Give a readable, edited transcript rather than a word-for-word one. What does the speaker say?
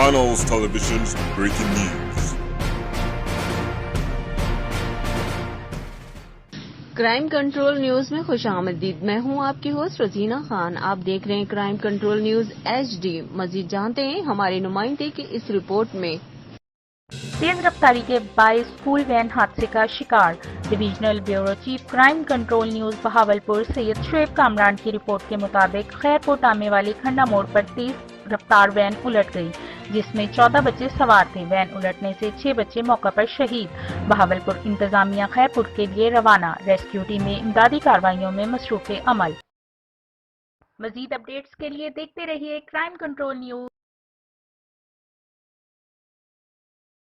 Canals Television's breaking news. Crime control news میں خوش آمدید. میں ہوں آپ کی ہوسٹ رزینہ خان. آپ دیکھ رہے ہیں کرائم کنٹرول نیوز HD. مزید جانتے ہیں ہمارے نمائندے کی اس رپورٹ میں. تیز رفتاری کے باعث اسکول وین حادثے کا شکار. Divisional bureau chief crime control news Bahawalpur Syed Shoaib Kamran کی رپورٹ کے مطابق خیرپور ٹامے والی کھنڈا موڑ پر تیز رفتار وین الٹ گئی جس میں 14 بچے سوار تھے. وین الٹنے سے 6 بچے موقع پر شہید. بہاولپور انتظامیہ خیرپور کے لیے روانہ. ریسکیو ٹیمیں امدادی کارروائیوں میں مصروف عمل. مزید اپڈیٹس کے لیے دیکھتے رہیے کرائم کنٹرول نیوز.